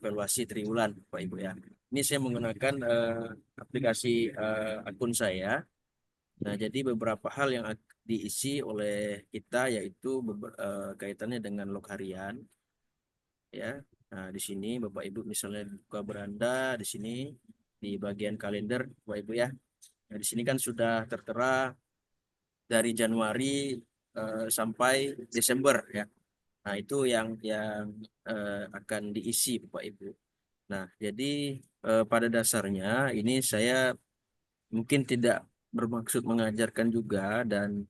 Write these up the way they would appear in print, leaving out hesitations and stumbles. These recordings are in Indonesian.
evaluasi triwulan, Pak Ibu ya. Ini saya menggunakan aplikasi akun saya. Nah, jadi beberapa hal yang diisi oleh kita yaitu kaitannya dengan log harian ya. Nah, di sini Bapak Ibu misalnya buka beranda di sini di bagian kalender Bapak Ibu ya. Nah, di sini kan sudah tertera dari Januari sampai Desember ya. Nah, itu yang akan diisi Bapak Ibu. Nah, jadi pada dasarnya ini saya mungkin tidak bermaksud mengajarkan juga dan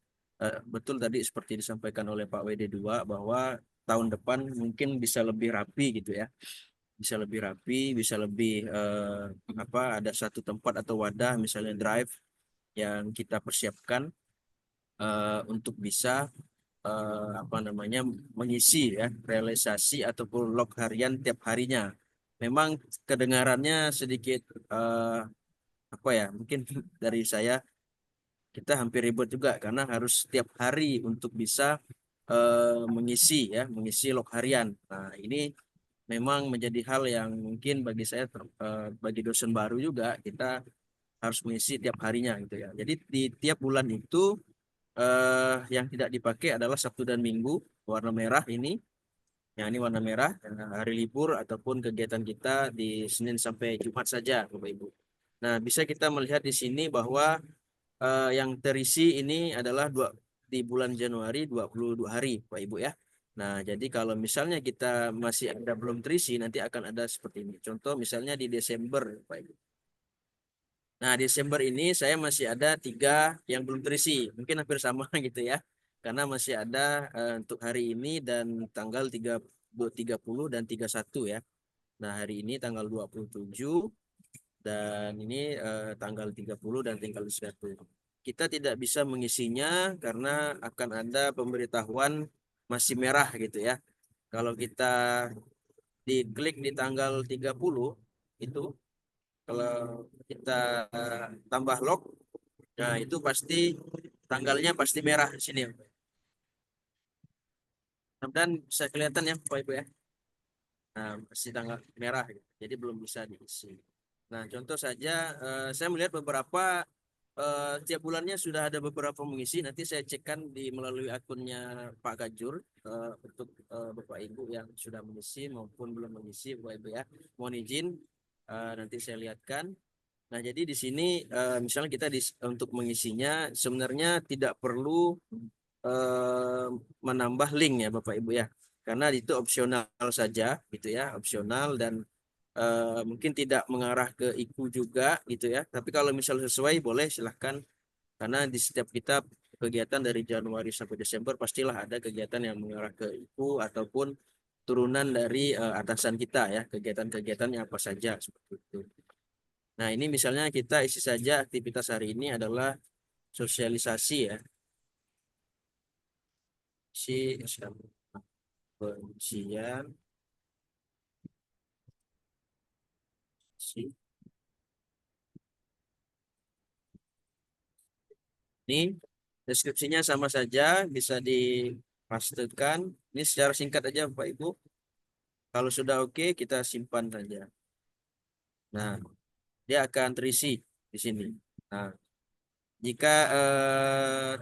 betul tadi seperti disampaikan oleh Pak WD2 bahwa tahun depan mungkin bisa lebih rapi gitu ya. Bisa lebih rapi, bisa lebih ada satu tempat atau wadah misalnya drive yang kita persiapkan untuk bisa mengisi ya realisasi ataupun log harian tiap harinya. Memang kedengarannya sedikit mungkin dari saya kita hampir ribet juga karena harus setiap hari untuk bisa mengisi log harian. Nah, ini memang menjadi hal yang mungkin bagi saya bagi dosen baru juga kita harus mengisi tiap harinya gitu ya. Jadi di tiap bulan itu yang tidak dipakai adalah Sabtu dan Minggu warna merah ini. Yang ini warna merah hari libur ataupun kegiatan kita di Senin sampai Jumat saja, Bapak Ibu. Nah, bisa kita melihat di sini bahwa yang terisi ini adalah di bulan Januari 22 hari, Pak Ibu ya. Nah, jadi kalau misalnya kita masih ada belum terisi, nanti akan ada seperti ini. Contoh misalnya di Desember, Pak Ibu. Nah, Desember ini saya masih ada 3 yang belum terisi. Mungkin hampir sama gitu ya. Karena masih ada untuk hari ini dan tanggal 30 dan 31 ya. Nah, hari ini tanggal 27 dan ini tanggal 30 dan tanggal 31. Kita tidak bisa mengisinya karena akan ada pemberitahuan masih merah gitu ya. Kalau kita diklik di tanggal 30 itu kalau kita tambah log, nah itu pasti tanggalnya pasti merah di sini. Dan bisa kelihatan ya Bapak Ibu ya. Nah, masih tanggal merah gitu. Jadi belum bisa diisi. Nah, contoh saja saya melihat beberapa tiap bulannya sudah ada beberapa mengisi. Nanti saya cekkan di melalui akunnya Pak Gajur untuk Bapak Ibu yang sudah mengisi maupun belum mengisi Bapak Ibu ya. Mohon izin nanti saya lihatkan. Nah, jadi di sini misalnya kita untuk mengisinya sebenarnya tidak perlu eh, menambah link ya Bapak Ibu ya. Karena itu opsional saja gitu ya, opsional dan mungkin tidak mengarah ke IKU juga gitu ya. Tapi kalau misalnya sesuai boleh silahkan karena di setiap kita kegiatan dari Januari sampai Desember pastilah ada kegiatan yang mengarah ke IKU ataupun turunan dari atasan kita ya, kegiatan-kegiatannya apa saja seperti itu. Nah, ini misalnya kita isi saja aktivitas hari ini adalah sosialisasi ya. Si Pengisian si ini deskripsinya sama saja bisa dipastekan. Ini secara singkat aja Bapak Ibu. Kalau sudah oke kita simpan saja. Nah, dia akan terisi di sini. Nah, jika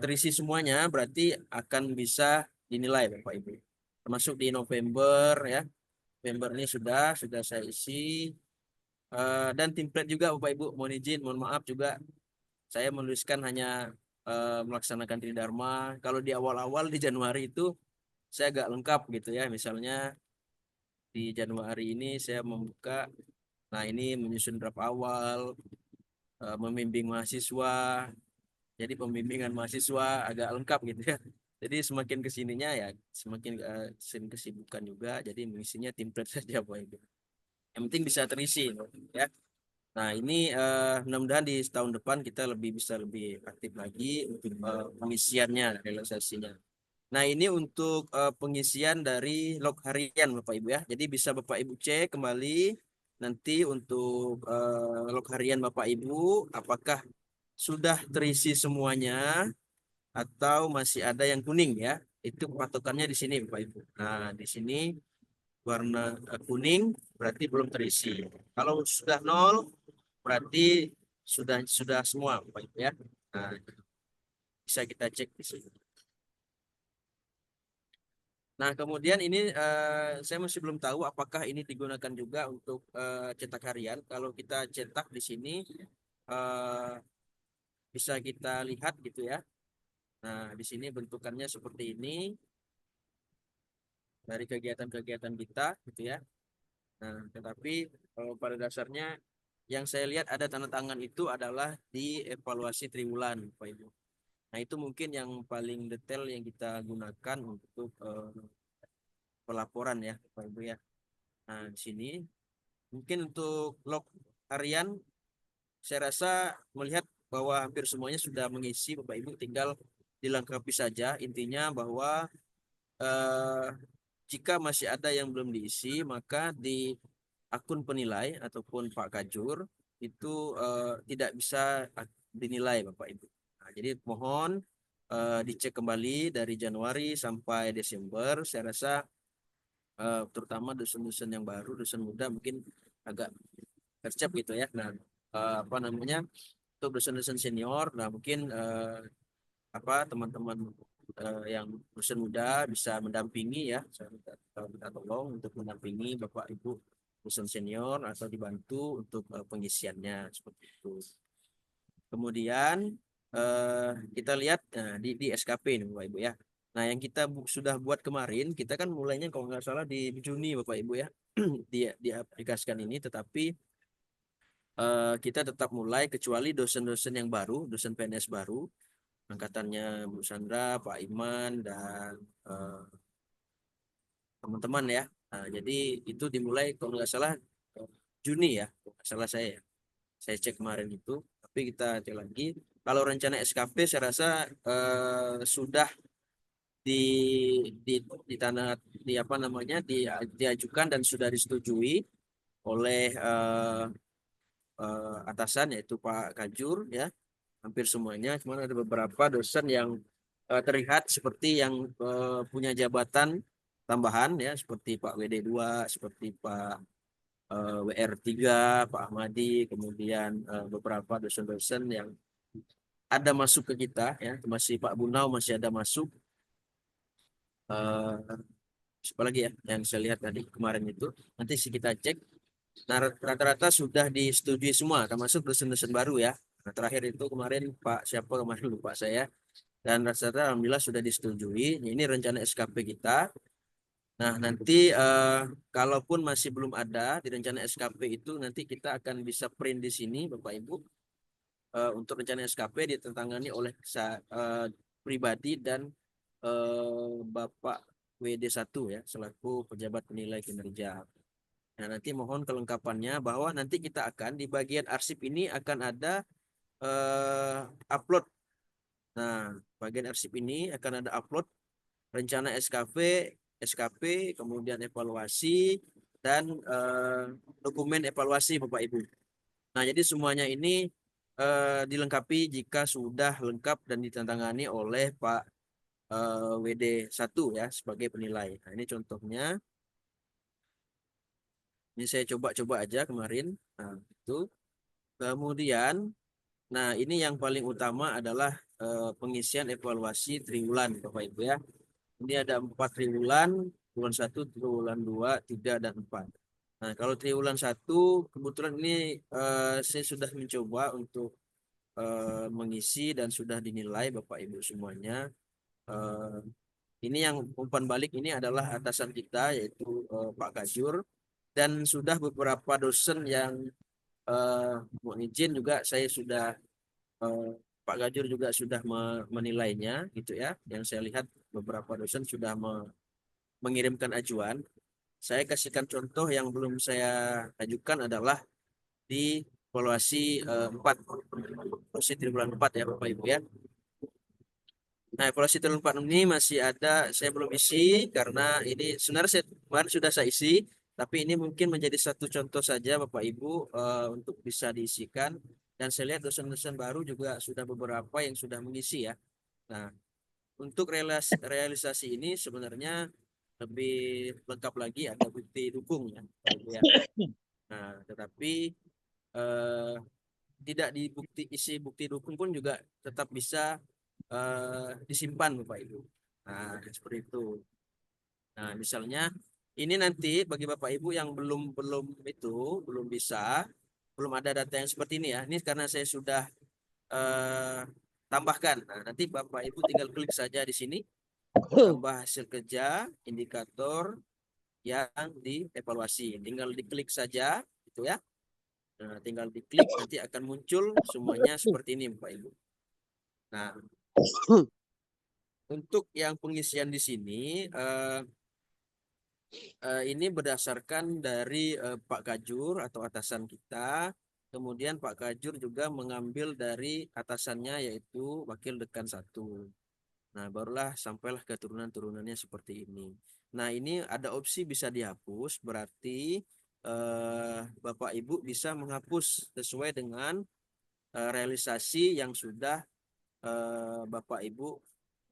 terisi semuanya berarti akan bisa dinilai Bapak Ibu. Termasuk di November ya. November ini sudah saya isi. Dan template juga Bapak Ibu mohon izin, mohon maaf juga saya menuliskan hanya melaksanakan tridharma. Kalau di awal-awal di Januari itu saya agak lengkap gitu ya. Misalnya di Januari ini saya membuka, nah ini menyusun draft awal, membimbing mahasiswa. Jadi pembimbingan mahasiswa agak lengkap gitu ya. Jadi semakin kesininya ya semakin kesibukan juga. Jadi mengisinya template saja Pak Ibu. Yang penting bisa terisi ya. Nah, ini mudah-mudahan di tahun depan kita bisa lebih aktif lagi untuk pengisiannya, realisasinya. Nah, ini untuk pengisian dari log harian Bapak Ibu ya. Jadi bisa Bapak Ibu cek kembali nanti untuk log harian Bapak Ibu apakah sudah terisi semuanya atau masih ada yang kuning ya. Itu patokannya di sini Bapak Ibu. Nah, di sini warna kuning berarti belum terisi. Kalau sudah 0, berarti sudah semua, Bapak Ibu ya. Nah, bisa kita cek di sini. Nah, kemudian ini saya masih belum tahu apakah ini digunakan juga untuk cetak harian. Kalau kita cetak di sini eh, bisa kita lihat gitu ya. Nah, di sini bentukannya seperti ini dari kegiatan-kegiatan kita gitu ya. Nah, tetapi pada dasarnya yang saya lihat ada tanda tangan itu adalah di evaluasi triwulan, Pak Ibu. Nah, itu mungkin yang paling detail yang kita gunakan untuk pelaporan ya, Pak Ibu ya. Nah, di sini mungkin untuk log harian saya rasa melihat bahwa hampir semuanya sudah mengisi, Bapak Ibu, tinggal dilengkapi saja. Intinya bahwa eh, jika masih ada yang belum diisi, maka di akun penilai ataupun Pak Kajur itu tidak bisa dinilai, Bapak Ibu. Nah, jadi mohon dicek kembali dari Januari sampai Desember. Saya rasa terutama dosen-dosen yang baru, dosen muda mungkin agak tercap gitu ya. Nah, apa namanya, untuk dosen-dosen senior, nah mungkin apa teman-teman yang dosen muda bisa mendampingi ya. Saya minta tolong untuk mendampingi Bapak Ibu dosen senior atau dibantu untuk pengisiannya seperti itu. Kemudian kita lihat di SKP nih Bapak Ibu ya. Nah, yang kita sudah buat kemarin, kita kan mulainya kalau nggak salah di Juni Bapak Ibu ya, diaplikasikan ini, tetapi kita tetap mulai kecuali dosen-dosen yang baru, dosen PNS baru, angkatannya Bu Sandra, Pak Iman, dan eh, teman-teman ya. Nah, jadi itu dimulai kalau nggak salah eh, Juni ya, kalau nggak salah saya ya. Saya cek kemarin itu, tapi kita cek lagi. Kalau rencana SKP saya rasa sudah di di di tanah di apa namanya diajukan dan sudah disetujui oleh atasan yaitu Pak Kajur ya, hampir semuanya. Cuma ada beberapa dosen yang terlihat seperti yang punya jabatan tambahan ya, seperti Pak WD2, seperti Pak WR3, Pak Ahmadi, kemudian beberapa dosen-dosen yang ada masuk ke kita ya, masih Pak Bunau masih ada masuk. eh Siapa lagi ya yang saya lihat tadi kemarin itu, nanti sih kita cek. Nah, rata-rata sudah disetujui semua termasuk dosen-dosen baru ya. Nah, terakhir itu kemarin Pak siapa kemarin lupa saya, dan rata-rata alhamdulillah sudah disetujui. Ini rencana SKP kita. Nah, nanti kalaupun masih belum ada di rencana SKP itu, nanti kita akan bisa print di sini Bapak Ibu. Untuk rencana SKP ditentangani oleh pribadi dan Bapak WD1 ya, selaku pejabat penilai kinerja. Nah, nanti mohon kelengkapannya bahwa nanti kita akan di bagian arsip ini akan ada upload. Nah, bagian arsip ini akan ada upload rencana SKP, kemudian evaluasi dan dokumen evaluasi Bapak Ibu. Nah, jadi semuanya ini dilengkapi jika sudah lengkap dan ditantangani oleh Pak WD1 ya sebagai penilai. Nah, ini contohnya. Ini saya coba-coba aja kemarin. Nah, itu. Kemudian, nah ini yang paling utama adalah pengisian evaluasi triwulan, Bapak Ibu ya. Ini ada 4 triwulan, triwulan 1, triwulan 2, 3, dan 4. Nah, kalau triwulan 1, kebetulan ini saya sudah mencoba untuk mengisi dan sudah dinilai Bapak Ibu semuanya. Eh, ini yang umpan balik ini adalah atasan kita yaitu Pak Kajur, dan sudah beberapa dosen yang mau izin juga saya sudah eh, Pak Gajur juga sudah menilainya gitu ya. Yang saya lihat beberapa dosen sudah mengirimkan ajuan. Saya kasihkan contoh yang belum saya ajukan adalah di evaluasi 4, evaluasi triwulan 4 ya Bapak Ibu ya. Nah, evaluasi triwulan 4 ini masih ada, saya belum isi karena ini sebenarnya saya kemarin sudah saya isi, tapi ini mungkin menjadi satu contoh saja Bapak Ibu untuk bisa diisikan. Dan saya lihat dosen-dosen baru juga sudah beberapa yang sudah mengisi ya. Nah, untuk realisasi ini sebenarnya lebih lengkap lagi ada bukti dukung ya, Bapak Ibu ya. Nah, tetapi eh, tidak dibukti isi bukti dukung pun juga tetap bisa disimpan Bapak Ibu. Nah, seperti itu. Nah, misalnya ini nanti bagi Bapak Ibu yang belum belum itu belum bisa, belum ada data yang seperti ini ya. Ini karena saya sudah eh, tambahkan. Nah, nanti Bapak Ibu tinggal klik saja di sini, tambah hasil kerja, indikator yang dievaluasi. Tinggal diklik saja, gitu ya. Nah, tinggal diklik, nanti akan muncul semuanya seperti ini, Bapak Ibu. Nah, untuk yang pengisian di sini, ini berdasarkan dari Pak Kajur atau atasan kita. Kemudian Pak Kajur juga mengambil dari atasannya yaitu Wakil Dekan 1. Nah, barulah sampailah ke turunan-turunannya seperti ini. Nah, ini ada opsi bisa dihapus, berarti Bapak Ibu bisa menghapus sesuai dengan realisasi yang sudah Bapak Ibu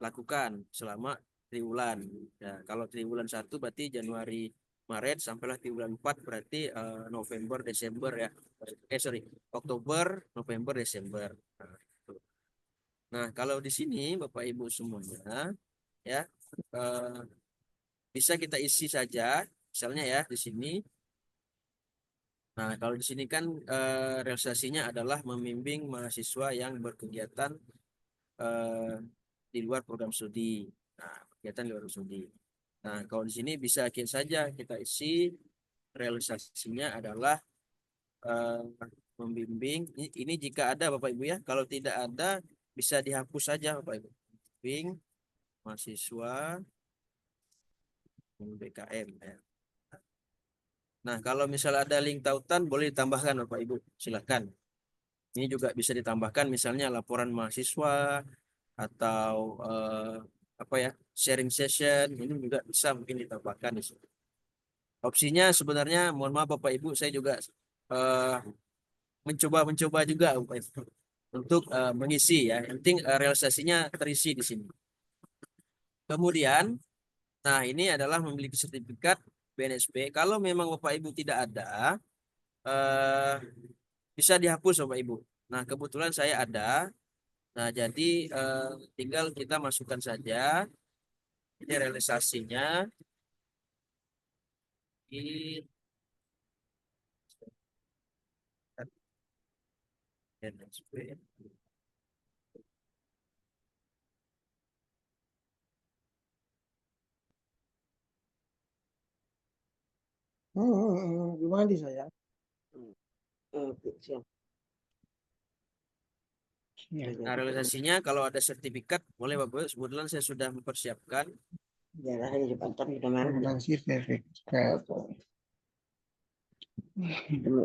lakukan selama triwulan. Ya, kalau triwulan 1 berarti Januari Maret sampailah triwulan 4 berarti November Desember ya. Sorry, Oktober, November, Desember. Nah, gitu. Nah, kalau di sini Bapak Ibu semuanya ya eh, bisa kita isi saja misalnya ya di sini. Nah, kalau di sini kan realisasinya adalah membimbing mahasiswa yang berkegiatan eh, di luar program studi. Nah, kegiatan di luar studi. Nah, kalau di sini bisa saja kita isi realisasinya adalah eh, membimbing. Ini jika ada Bapak Ibu ya. Kalau tidak ada bisa dihapus saja Bapak Ibu. Bimbing mahasiswa BKM ya. Nah, kalau misalnya ada link tautan boleh ditambahkan Bapak Ibu. Silakan. Ini juga bisa ditambahkan misalnya laporan mahasiswa atau apa ya sharing session ini juga bisa mungkin ditambahkan di sini. Opsinya sebenarnya mohon maaf Bapak Ibu saya juga eh, mencoba juga Bapak Ibu, untuk mengisi ya. Yang penting realisasinya terisi di sini. Kemudian, nah ini adalah memiliki sertifikat BNSP. Kalau memang Bapak Ibu tidak ada, eh, bisa dihapus Bapak Ibu. Nah kebetulan saya ada. Nah jadi tinggal kita masukkan saja ini realisasinya di BNSP. Gimana di saya? Siap. Ya, Nah, jadi realisasinya kalau ada sertifikat boleh Bapak. Kebetulan saya sudah mempersiapkan. daerah di Jepang sudah mana? Sertifikat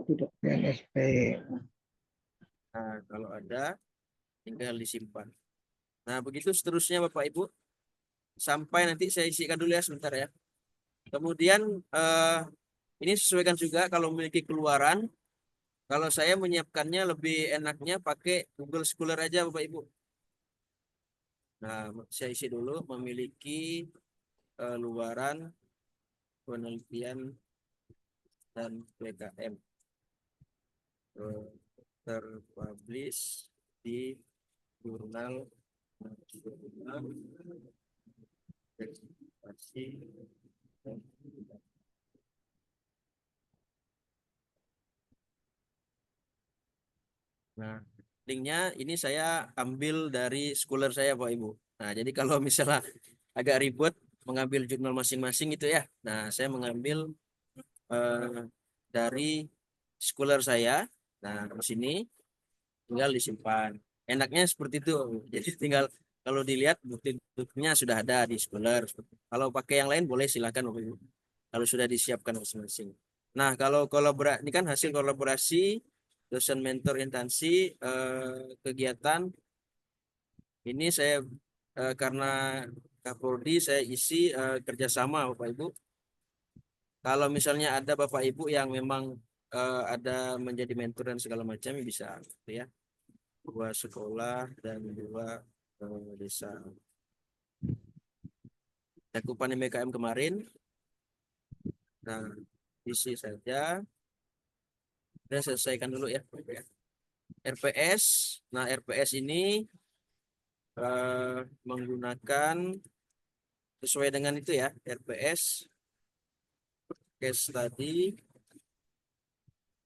tidak PNSP. Nah, kalau ada tinggal disimpan. Nah, begitu seterusnya Bapak Ibu sampai nanti saya isikan dulu ya sebentar ya. Kemudian ini sesuaikan juga kalau memiliki keluaran. Kalau saya menyiapkannya lebih enaknya pakai Google Scholar aja Bapak Ibu. Nah, saya isi dulu memiliki luaran penelitian dan PKM terpublish di jurnal nasional sertifikasi. Nah, linknya ini saya ambil dari Scholar saya Pak Ibu. Nah, jadi kalau misalnya agak ribet mengambil jurnal masing-masing itu ya. Nah, saya mengambil eh, dari Scholar saya. Nah, di sini tinggal disimpan. Enaknya seperti itu. Jadi tinggal kalau dilihat bukti-buktinya sudah ada di Scholar. Kalau pakai yang lain boleh silakan Bapak Ibu. Kalau sudah disiapkan masing-masing. Nah, kalau kolaborasi ini kan hasil kolaborasi dosen mentor instansi kegiatan ini saya karena Kapoldi saya isi kerjasama Bapak Ibu. Kalau misalnya ada Bapak Ibu yang memang ada menjadi mentor dan segala macam bisa gitu ya. Dua sekolah dan dua desa. cakupan MBKM kemarin. Nah, isi saja. Dan selesaikan dulu ya. RPS. Nah, RPS ini menggunakan sesuai dengan itu ya, RPS, case study,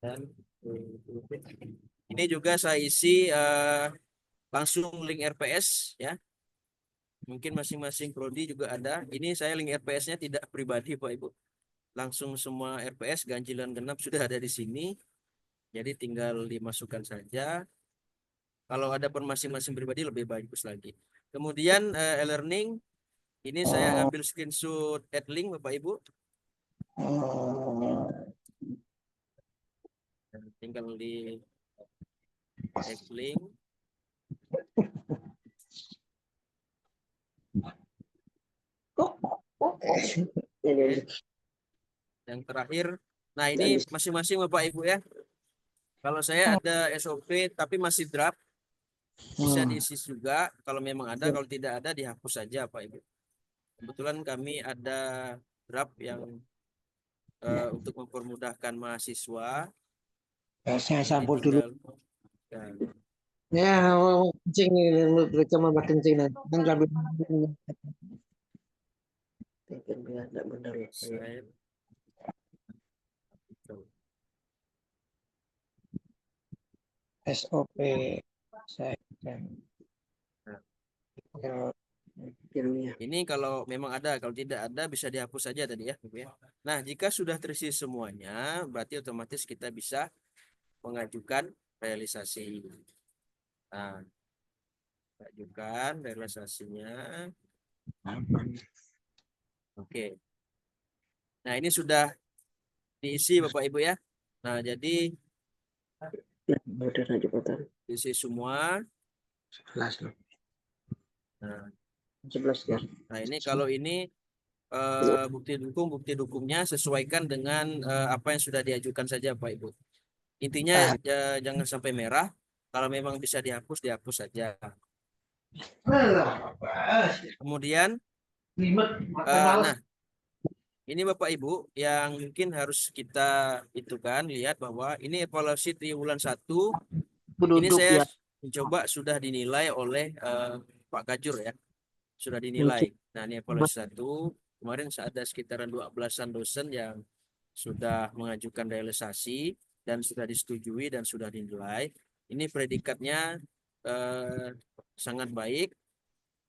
dan ini juga saya isi langsung link RPS ya. Mungkin masing-masing prodi juga ada. Ini saya link RPS-nya tidak pribadi Pak Ibu. Langsung semua RPS ganjilan genap sudah ada di sini. Jadi tinggal dimasukkan saja. Kalau ada per masing-masing pribadi lebih bagus lagi. Kemudian e-learning ini saya ambil screenshot add link Bapak Ibu. Tinggal di add link. Yang terakhir, nah ini masing-masing Bapak Ibu ya. Kalau saya ada SOP tapi masih draft, bisa diisi juga. Kalau memang ada, kalau tidak ada dihapus saja Pak Ibu. Kebetulan kami ada draft yang untuk mempermudahkan mahasiswa. Saya Jadi sampul dulu. ya, Ya, kencing nih, cuma kencing nanti. Enggak benar. saya SOP saya ini kalau memang ada, kalau tidak ada bisa dihapus saja tadi ya, Bu ya. Nah, jika sudah terisi semuanya, berarti otomatis kita bisa mengajukan realisasi. Nah, ajukan realisasinya. Oke. Nah, ini sudah diisi Bapak Ibu ya. Nah, jadi diisi semua. 11 loh. Nah, 11 ya. nah ini kalau ini bukti dukungnya sesuaikan dengan apa yang sudah diajukan saja Pak Ibu. Intinya jangan sampai merah. Kalau memang bisa dihapus, dihapus saja. Kemudian, nah ini Bapak Ibu yang mungkin harus kita itu kan lihat bahwa ini evaluasi triwulan 1. Ini Penduduk saya ya. mencoba sudah dinilai oleh Pak Kajur ya. Sudah dinilai. Nah, ini evaluasi 1. Kemarin ada sekitaran 12-an dosen yang sudah mengajukan realisasi dan sudah disetujui dan sudah dinilai. Ini predikatnya sangat baik.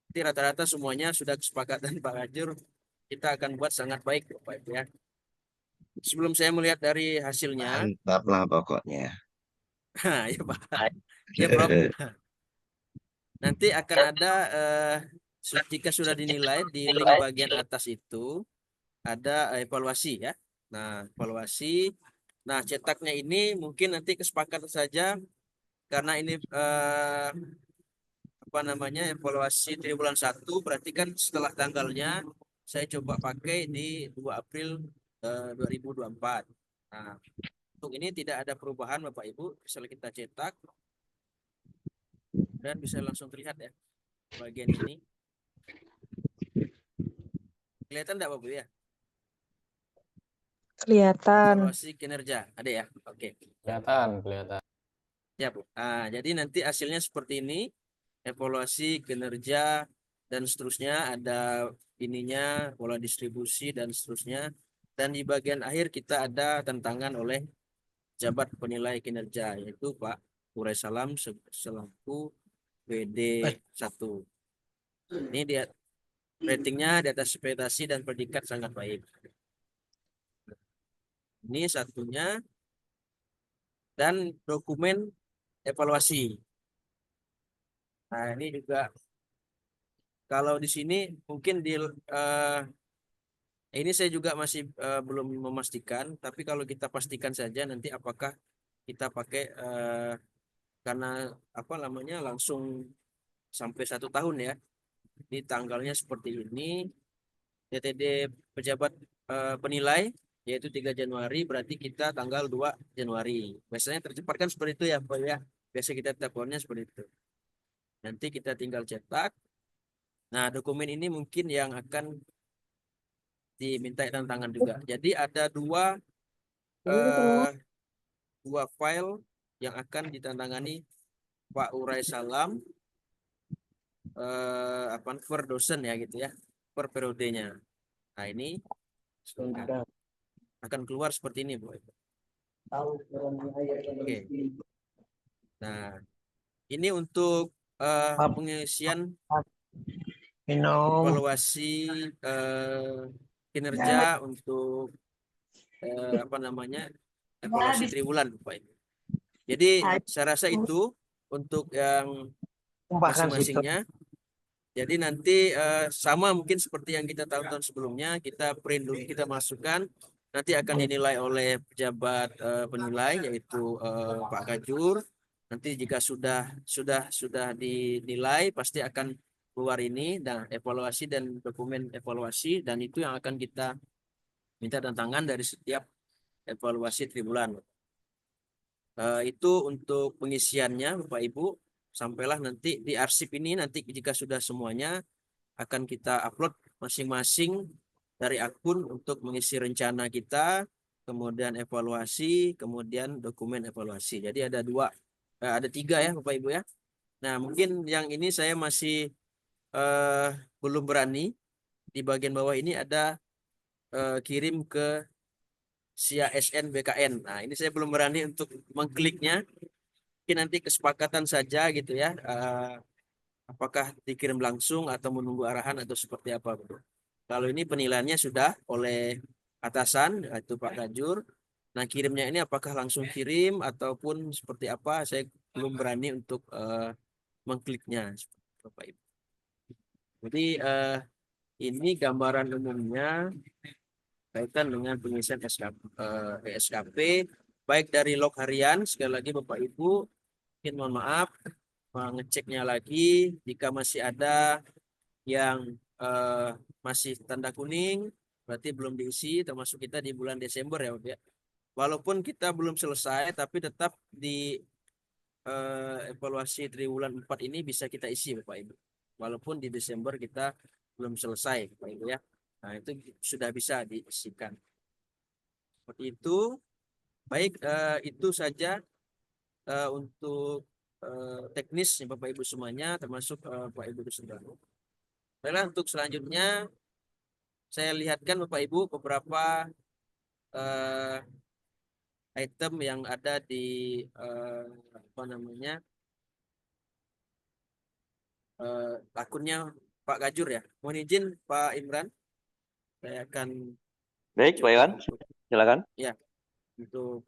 Jadi rata-rata semuanya sudah kesepakatan Pak Kajur. Kita akan buat sangat baik Bapak Ibu ya. Sebelum saya melihat dari hasilnya, mantap lah pokoknya. ya Pak, ya Prof. Nanti akan ada jika sudah dinilai di link bagian atas itu ada evaluasi ya. Nah, evaluasi. Nah, cetaknya ini mungkin nanti kesepakatan saja karena ini apa namanya evaluasi triwulan 1 berarti kan setelah tanggalnya saya coba pakai di 2 April 2024. Nah, untuk ini tidak ada perubahan Bapak Ibu, misalnya kita cetak dan bisa langsung terlihat ya bagian ini. Kelihatan enggak Bapak ya? Kelihatan. Evaluasi kinerja ada ya? Oke. Kelihatan. Ya, Bu. Nah, jadi nanti hasilnya seperti ini. Evaluasi kinerja dan seterusnya ada ininya, pola distribusi dan seterusnya. Dan di bagian akhir kita ada tantangan oleh jabat penilai kinerja yaitu Pak Urai Salam selaku WD 1. Ini dia ratingnya di atas ekspektasi dan predikat sangat baik. Ini satunya dan dokumen evaluasi. Nah, ini juga kalau di sini mungkin di ini saya juga masih belum memastikan, tapi kalau kita pastikan saja nanti apakah kita pakai karena apa namanya langsung sampai 1 tahun ya. Ini tanggalnya seperti ini. DTD pejabat penilai yaitu 3 Januari berarti kita tanggal 2 Januari. Biasanya tercepat kan seperti itu ya, Pak ya. Biasa kita tetapkannya seperti itu. Nanti kita tinggal cetak. Nah, dokumen ini mungkin yang akan diminta tantangan juga. Jadi ada dua file yang akan ditantangani Pak Urai Salam per dosen ya gitu ya, per periodenya. Nah ini akan keluar seperti ini Bu. Oke. Nah ini untuk pengisian evaluasi kinerja untuk evaluasi triwulan Pak Ibu. Jadi saya rasa itu untuk yang masing-masingnya. Jadi nanti sama mungkin seperti yang kita tahun-tahun sebelumnya, kita print dulu, kita masukkan, nanti akan dinilai oleh pejabat penilai yaitu Pak Kajur. Nanti jika sudah dinilai pasti akan keluar ini dan evaluasi dan dokumen evaluasi, dan itu yang akan kita minta tantangan dari setiap evaluasi triwulan. Itu untuk pengisiannya Bapak Ibu. Sampailah nanti di arsip ini, nanti jika sudah semuanya akan kita upload masing-masing dari akun untuk mengisi rencana kita, kemudian evaluasi, kemudian dokumen evaluasi. Jadi ada tiga ya Bapak Ibu ya. Nah mungkin yang ini saya masih belum berani. Di bagian bawah ini ada kirim ke SIA SN BKN. Nah ini saya belum berani untuk mengkliknya. Mungkin nanti kesepakatan saja gitu ya. Apakah dikirim langsung atau menunggu arahan atau seperti apa betul. Kalau ini penilaiannya sudah oleh atasan yaitu Pak Kajur. Nah kirimnya ini apakah langsung kirim ataupun seperti apa, saya belum berani untuk mengkliknya Bapak Ibu. Jadi ini gambaran umumnya kaitan dengan pengisian SKP baik dari log harian. Sekali lagi Bapak Ibu mungkin mohon maaf mengeceknya lagi jika masih ada yang masih tanda kuning berarti belum diisi, termasuk kita di bulan Desember ya Bapak ya. Walaupun kita belum selesai tapi tetap di evaluasi triwulan 4 ini bisa kita isi Bapak Ibu. Walaupun di Desember kita belum selesai Bapak Ibu ya. Nah itu sudah bisa diisikan. Seperti itu. Baik, itu saja untuk teknis Bapak Ibu semuanya, termasuk Bapak Ibu Saudara. Baiklah, untuk selanjutnya saya lihatkan Bapak Ibu beberapa item yang ada di akunnya Pak Gajur ya. Mohon izin Pak Imran, saya akan Baik, Pak Iwan, silakan. Ya, untuk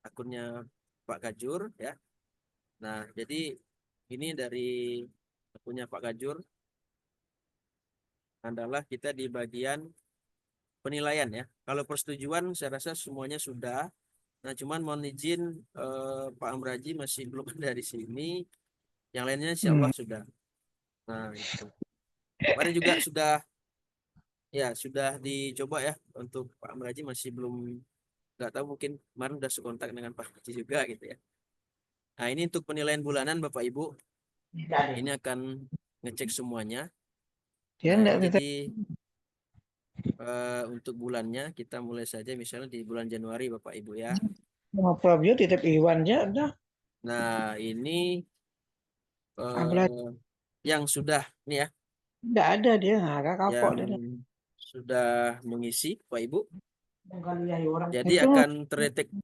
akunnya Pak Gajur ya. Nah, jadi ini dari akunnya Pak Gajur adalah kita di bagian penilaian ya. Kalau persetujuan saya rasa semuanya sudah. Nah, cuman mohon izin Pak Amraji masih belum ada di sini. Yang lainnya insya Allah sudah. Nah, itu. Kemarin juga sudah dicoba ya untuk Pak Amraji masih belum, nggak tahu mungkin kemarin udah sekontak dengan Pak Haji juga gitu ya. Nah, ini untuk penilaian bulanan Bapak Ibu. Ini akan ngecek semuanya. Nah, jadi untuk bulannya kita mulai saja misalnya di bulan Januari Bapak Ibu ya. Problem titip Iwan aja udah. Nah ini yang sudah nih ya. Tidak ada dia, agak kapok Yang dia. sudah mengisi Bapak Ibu. Jadi Itu akan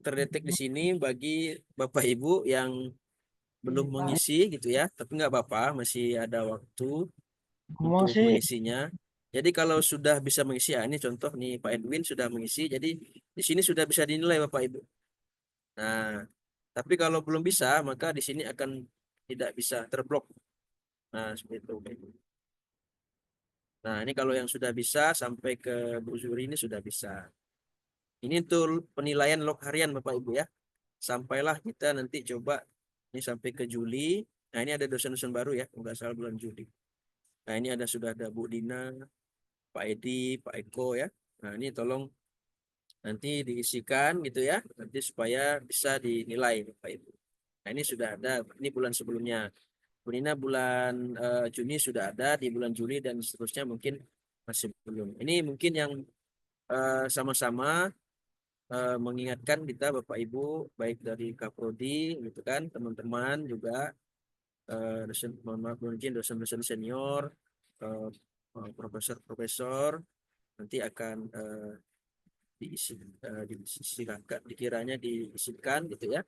terdetek di sini bagi Bapak Ibu yang belum mengisi gitu ya. Tapi nggak apa-apa, masih ada waktu ngomong untuk sih mengisinya. Jadi kalau sudah bisa mengisi, ya ini contoh nih Pak Edwin sudah mengisi. Jadi di sini sudah bisa dinilai Bapak Ibu. Nah, tapi kalau belum bisa, maka di sini akan tidak bisa terblok. Nah, seperti itu. Nah, ini kalau yang sudah bisa sampai ke Bu Zuri ini sudah bisa. Ini untuk penilaian log harian Bapak Ibu ya. Sampailah kita nanti coba ini sampai ke Juli. Nah, ini ada dosen-dosen baru ya, nggak salah bulan Juli. Nah, ini sudah ada Bu Dina, Pak Edi, Pak Eko ya. Nah, ini tolong nanti diisikan gitu ya, nanti supaya bisa dinilai Bapak Ibu. Nah, ini sudah ada, ini bulan sebelumnya. Bu Nina bulan Juni sudah ada, di bulan Juli dan seterusnya mungkin Masih belum. Ini mungkin yang sama-sama mengingatkan kita Bapak Ibu, baik dari Kaprodi gitu kan, teman-teman juga, dosen, mohon maaf mungkin dosen-dosen senior, eh, profesor-profesor, nanti akan diisi, disilakan, dikiranya diisikan gitu ya.